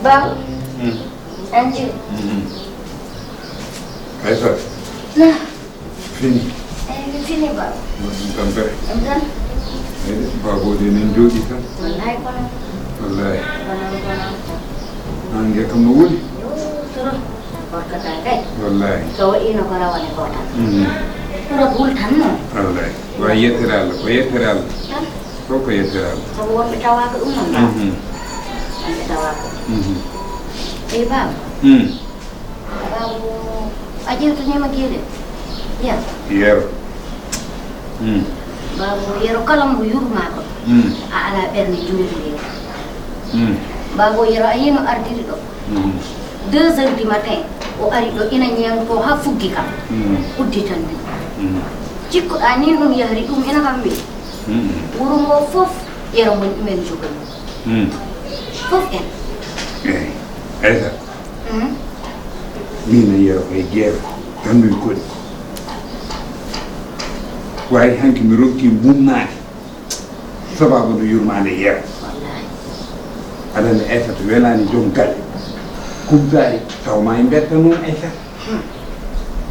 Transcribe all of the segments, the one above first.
Bang, anjir. Aysaa. Nah. Fini. Fini bang. Tampe. Enggak. Bago de nen jodi tan. Wallahi kono. Wallahi. Kono. Ange kam no woni. Yo, terus. Koorka kay. Wallahi. So ino ko rawane ko tan. Pura bul tan no. Wallahi. Wa yettere Allah, ko yettere Allah. Tan. Ko yettere Allah. Sabu won tawa ko umman ba. Ande tawa ko. Eh bang. Babu aja tu ni magile. Ya. Yoro. Babu Yoro kalam bu yurma ko. Ala berni juri. Babu Yoro ayino ardiri do. 2 heures du matin o ari do ina nyang ko ha fuggi kam. Uddi tan. Cikko ani dum yahri dum ina kambe. Wuro mo fof Yoro mon men jogal. Fof en. Aysaa. Mina Yoro koye jeero tan min koɗi wawi hanki mi rokki mumnaade sababu no yurmade Yero aɗa andi Aysaa to welani joom galle kumtari taw ma e mbetta noon Aysaa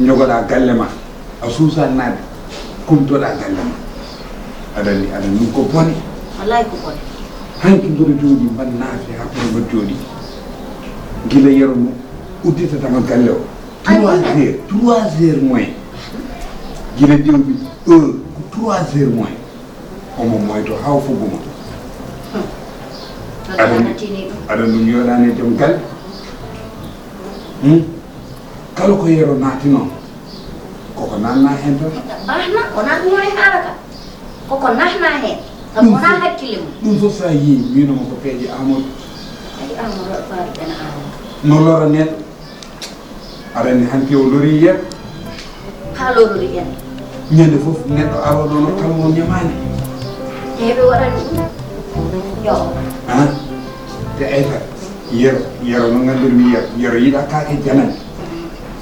jogoɗa galle ma a suusannade kumtoɗa galle ma aɗa andi aɗa ɗum ko bone Wallahi ko bone hanki mboɗo jooɗi mban naafe hakkude mboɗo jooɗi gila Yero no uddita tama galle o 3 heures moins gila dewɓi heure ko 3 heures moins omo moyto haw foguma aɗa ɗum yoɗani joom galle kala ko Yero naati noon koko nanna hen tan bahna wona ɗum woni haalaka koko nahna hen sabu wona hakkille mum ɗum fof sa yii minomo ko peeje Amadou ay Amadou faari ɓena Amadou no lora neɗɗo aɗa andi hanki o lori Yero ha lorori en ñande fof neɗɗo aroɗo no kalmo ñamani heɓe waɗani ɗum yo te Aysaa Yero no gandirmi Yero yiɗa kaake janani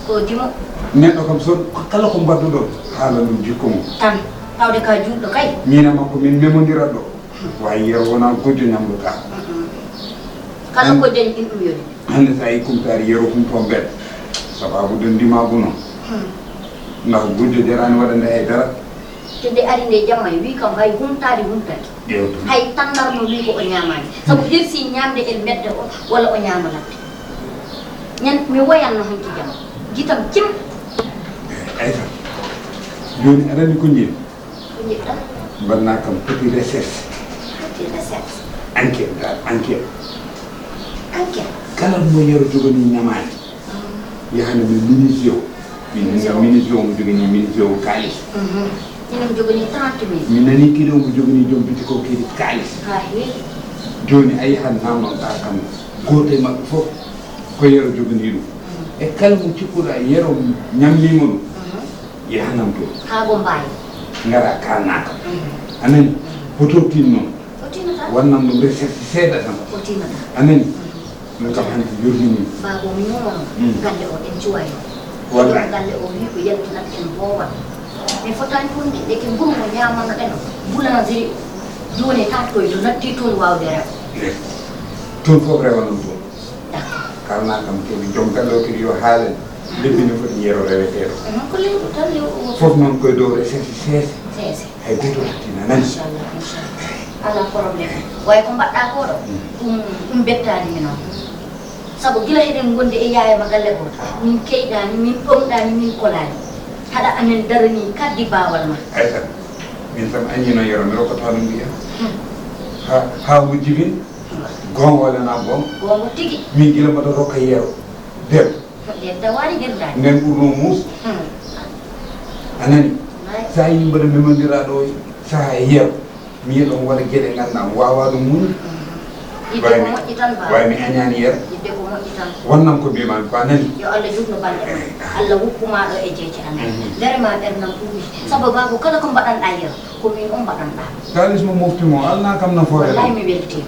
ko dimo neɗɗo kam so kala ko mbadduɗo haala ɗum jikko mum tan tawde ka juɗɗo kay mina makko min memodirat ɗo wawi Yero wona gojjo ñamɗo ka kala ko dañi ɗin ɗum yoni hande sa yi kumtari Yero humto beɗa sababu ɗon ndimagu noon ndax gujjo derani waɗande haydara te nde ari nde jamma wi kam hay humtari humtaki ƴewtu hay tandarmo wi ko o ñamani sabu hirsi ñamde e medde o walla o ñamanante ñan mi woyanno hanki jam jitam cim Aysaa joni aɗa andi ko jiimi ko jiɗɗa mbanna kam petit recherche enquête dal enquête kala mo Yero jogani ñamani yahande mi ministre o ministre o mo jogani ministre o kalis inen jogani 30 000 mi nani kiɗo mo jogani joom biti ko kedi kalis ha heewi joni a yahan namnoɗa kam goto e maɓɓe fof ko Yero jogani ɗum e kala mo cikkuɗa Yero ñammima ɗum yahanam to ha go mbawi gara kalna kam anani hoto tin noon o tinata wannam ɗum recherche seeɗa tan o tinata anani no kam hanki yurmini baabo mi momono galle o en cuwayo wallahi galle o wi ko yaltinat en boowat mais fotani fof jiɗɗe ke mburu mo ñamano ɗen boulangerie joni tatkoye to natti toon wawde rew toon fof rewanon toon d'accord kalna kam kedi joom galle o kedi yo haalen lebbine foti Yero reweteɗo ko lewɗo tan lewɗo fof noon koye dow recherche seese seese hay goto hattina nani inchallah ala probléme way ko mbaɗɗa ko ɗo ɗum bettani mi noon sabu gila heɗen gondi e yayama galle o min keyɗani min ɓomɗani min kolani haɗa amen darani kaddi bawal ma Aysaa min tam añino Yero mi rokkata ɗum mbiya ha wujji min gon walana gon gongo tigui min gila mbaɗa rokka Yero debbo debda waɗi debdani nden ɓurno muus anani sa yi mbaɗa memodiraɗo saaha e Yero mi yiɗon waɗa gueɗe ganduɗa wawa ɗum muñ yidde ko moƴƴi tan ba way mi añani yer yidde ko moƴƴi tan wonnam ko biman ko nani yo Allah jurno balɗe ma Allah hokkumaɗo e jeece amen ndere ma ɓernam ɗuuɗi sabu babo kala ko mbaɗanɗa yer komin on mbaɗanɗa kalis mo moftimo alna kam na foore wallahi mi weltima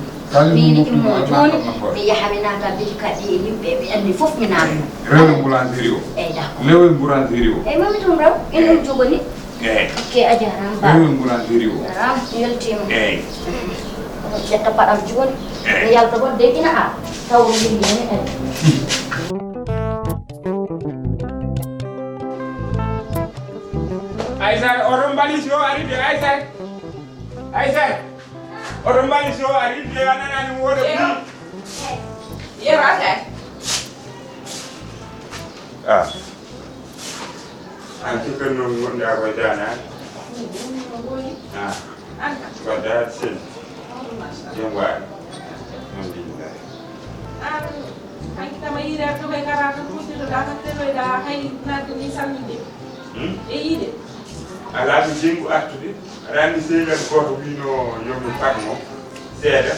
mini immo joni mi yaha mi naata biji kaɗɗi e yimɓe ɓe andi fof mi naatno rewle boulangerie o eyyi d'accord lewel boulangerie o eyyi mami tum raw en ɗum jogoni eyyi ke a jaram ba rewel boulangerie o jaram weltima eyyi ƴetta paɗam joni mi yalta wadde ina a taw yimɓeni en Aysaa oɗon mbaɗi so aride Aysaa oɗon mbaɗi so aride a nanani mo woɗo Yoro ate an cikkan noon gonɗa koye dana mbaɗɗa sen jom waɗi alhamdulillah an hankitama yiiɗe to koye karata fuɗɗitoɗa tan tenoyɗa hay nadde ni salminde e yiide ala mi jengu artude aɗa andi seygal goto wino yomi fatmo seeɗa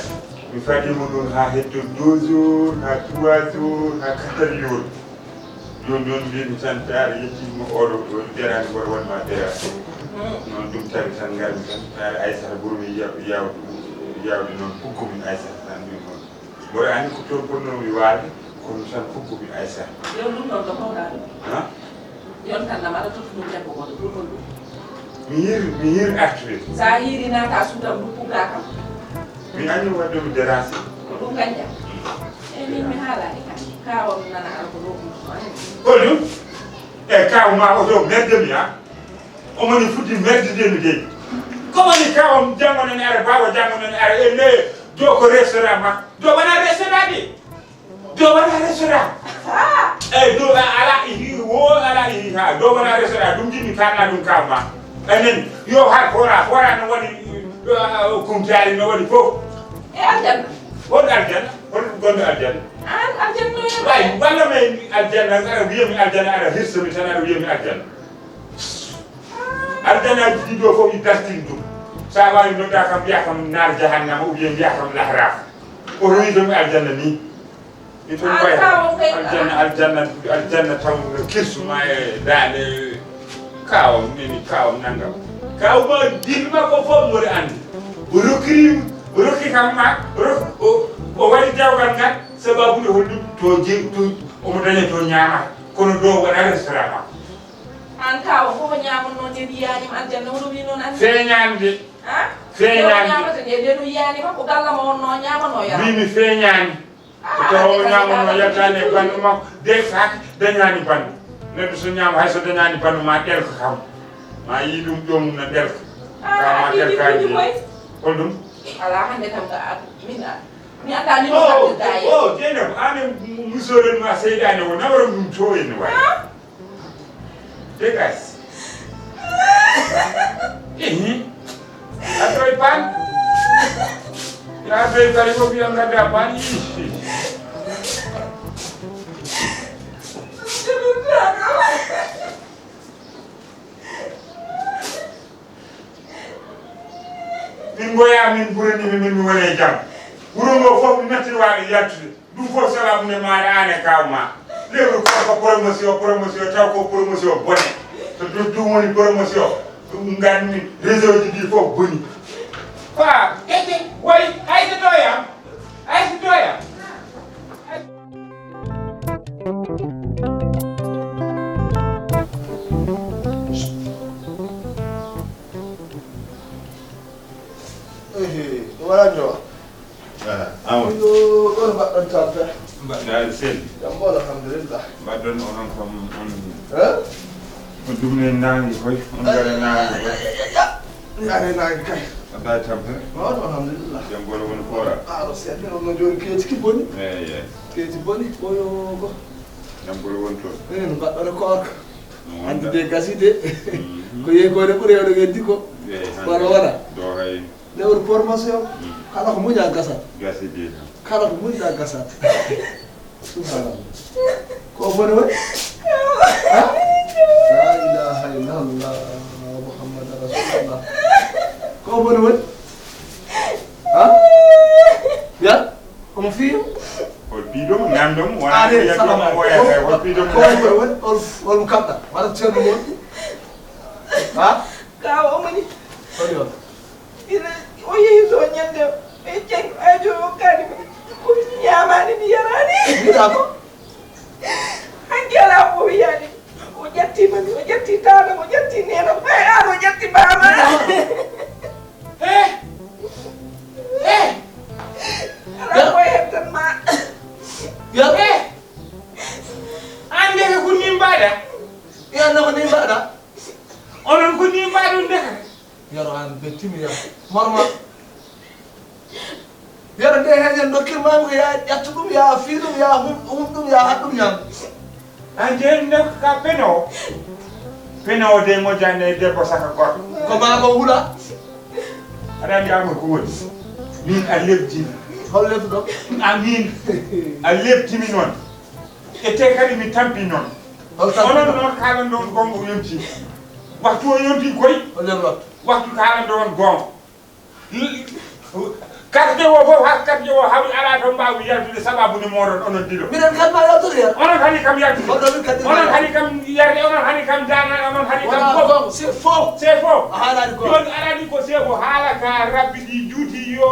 mi fadimo ɗon ha heddo 2 jours ha 3 jours ha 4 jours joni noon mbimi tan taara yettima oɗo ɗo derani goto wonma derani noon ɗum tawi tan garmi tan taara Aissata ɓurmi yawde noon puggumi Aissata tan mbimi noon mboɗo andi ko toon ponnomi waalde kono tan puggumi Aissata yon ɗum ɗon ɗo pawɗa ɗum yon tan nam aɗa totti ɗum tempo goɗo ɗum ɗum mi yiri artude sa hiiri nata suutam ɗum pugga kam mi anni wadde mi dérangé ko ɗum gañƴam e min mi haalani kam kawam nana ala ko ɗo Oɗum e kaw ma oto merdemi ha omoni fuɗɗi merdidemi de komoni kawam janggo nani ara bawa janggo nani ara e le do ko restaurant ma do wona restaurant eyyi do ala ihi wo ala ihi ha do wona restaurant ɗum jinmi kalna ɗum kaw ma enen yo har fora no waɗi kumtari no waɗi fof e aljanna won aljanna won gonɗo aljanna an aljanna way walla mi aljanna ara wiyami aljanna ara hirsomi tan ara wiyami aljanna aljannaji ɗi ɗo fof i dartini ɗum sa wawi nodda kam mbiya kam nar jahannama ou bien mbiya kam lahraf o rowitomi aljanna ni mi toon waya aljanna taw kirsuma e dande kawam neni kawam naggam kawma dilma ko fof mboɗo andi o rokki kam ma o waɗi dewgal ngal sababude holɗum to omo daña to ñamata kono dow waɗa restaurant ma an kawa fofo ñamanno nde yiyanima aljanna oɗo wi noon andi feeñande ñamata nde nde ɗum yiyanima ko gallama wonno ñamano yara wimi feeñani so taw o ñamanno yettani e bandu makko de fak dañani bandu neɗɗo so ñama hay so dañani bandu ma ɗelka kam ma yi ɗum ɗum no ɗelka kama ɗelkaji holɗum ala hande kam ga mi anda ni no daye Jeynab ane musoren ma seydane o nawra ɗum to en way dégage adoy pan ya doy kali ko biya ngada pan min goya min ɓurani min mi woni jam wuro ngo fof mi mettiwaɗo yaltude ɗum fof sababu nde maɗa ane kawma lewru ko promotion taw ko promotion bone to ɗum woni promotion gandmi réseau ji ɗi fof boni fa ete way hayso doyam wala njowa amon ɗon mbaɗɗon tampere mbaɗɗa sel jam bo alhamdulillah mbaɗɗon onon kam on e ɗum ne nangi koy on gara nangi koy yaane naagi kay mbaɗɗa tampere mawɗo alhamdulillah jam bolo woni foora aɗo seeɗne on no joni keeti ki boni eyyi keeti boni ɓoyo ko jam bolo woni toon no mbaɗɗone koorka hande de gasi de ko yeygode ɓuuri hewɗo weddi ko wala wona do hay lewru formation kala ko muña gasat gasi de kala ko muñɗa gasat subhanallah ko boni woni la ilaha illallah muhammad rasulullah ko boni woni ya yandum wala ya do mo woyata wol bi do wol mu kamta wala ceerno won ha kawo mani sori ina o yehi do nyande e jeng ajo kadi ko nyamani ni yarani dako angela o yani o jatti mani o jatti tana o jatti nena ay an o jatti baba ala ko hebtan ma ya ande ko ni mbada ya no ni mbada onon ko ni mbada ndeka yaro an bettimi ya marma yaro de hen dokkir mam ko ya yattudum ya fiidum ya humdum ya haddum nyam ande nek ka peno de mo jande de ko saka gor ko ma ko hula ada ndiamo ko woni min a lebdi hollete do amin a lebdi mi non e te kadi mi tampi non onon non kala don gongo yonti waxtu o yonti koy waxtu kala don gongo carte wo fo carte wo hawi ala to mbawu yaltude sababu ni moron onon dilo minen kan ma yaltude ya onon hani kam yaltude onon hani kam yarde onon hani kam dana onon hani kam ko c'est faux halani ko don arani ko sego hala ka rabbi di juuti yo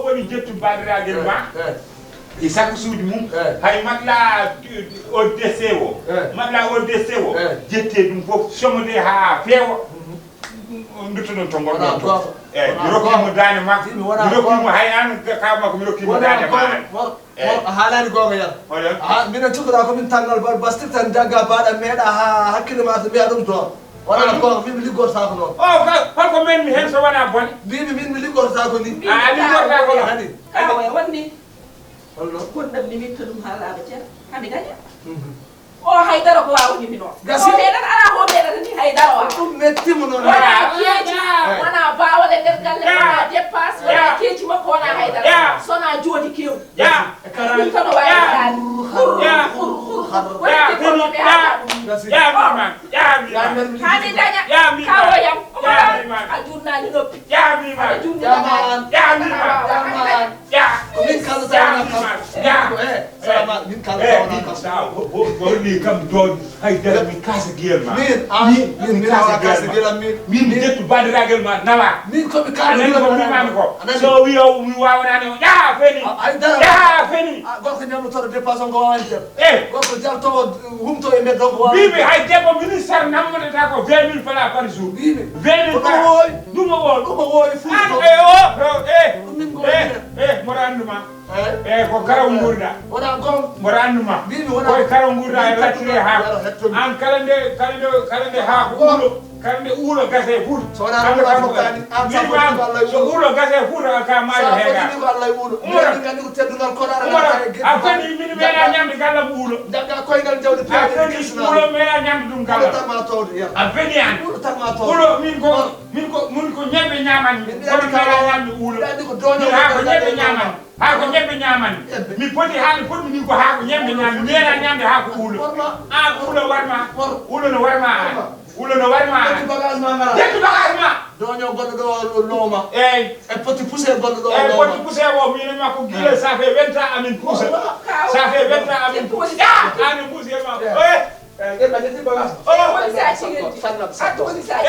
woni jettu badiragel ma e sakku suudi mum hay matla o desewo jette dum fof somode ha feewa ndutto to ngol do mi rokkimo dane makko mi rokkimo hay an ka makko mi rokkimo dane ma halani goga yar min tukura ko min tangal bal bastirtan daga bada meeda ha hakkile ma be adum to wala ko min ligor sa ko non hol ko men mi hen so wana bon bibi min mi ligor sa ko ni ligor sa ko hani ay wonni hollo ko dam limite dum hala ba cer hami gaña o haydara ko waawni mi non gasi medan ala ko medan ni haydara wa dum metti mo non wana baawale der galle wana dépasse wana keeci makko wana haydara sona jodi kew karani tan wa ya hami daña kawo yam a jurnani noppi min kala tawana kam salama min kala tawana kam woni kam do hay dara mi kasa gel ma min kasa gel min jettu badiragel ma nawa min ko mi kala gel ko so wi o mi wawana ne ya feni gorko nyamno to dépasse ngo wante gorko jalto humto e meddo ko bibi hay debbo ministre namde ta ko 20000 francs par jour bibi 20000 francs duma woy fu mo randuma ko karaw ngurda wona gon mo randuma bibi wona ko karaw ngurda e lattire ha an kalande ha ko kande ulo gase fut so na ko kani am sa ko Allah so ulo gase fut ka maayo hega ko Allah ulo umar ngandi ko teddungal ko dara afani min mena nyamde gallam ulo daga koyngal jawde afani ulo mena nyamde dum gallam tama tawde ya afani an ulo tama tawde ulo min ko nyebe nyamani ko kala nyamde ulo dadi ko doño ha ko nyebe nyamani ha ko nyebe nyamani mi poti haali poti ni ko ha ko nyebe nyamani mena nyamde ha ko ulo ulo warma ulo no warma ulo no warma jettu bagage ma ngara jettu bagage ma doño goddo do loma e poti pousser goddo do loma poti pousser wo mi ma ko gile ça fait 20 ans amin pousser ça fait 20 ans amin pousser ani pousser ma ba jettu bagage woni sa ci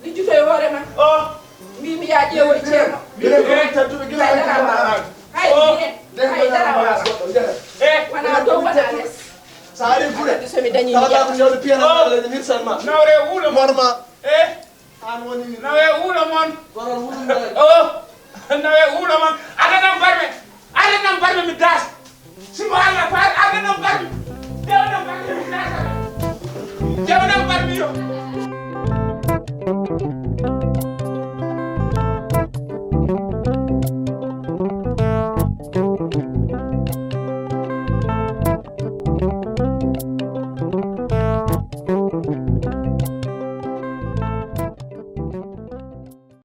li jutoy hore ma mi ya jeewol ceerno mi ko teddu be gila hay dara wana do wana les saari fure so mi dañi kala ko ñewde piena la ni salma nawre wulo morma an woni nawre wulo mon goral wulo nawre wulo mon ada nam barme mi das simo alla fa ada nam barme mi das yo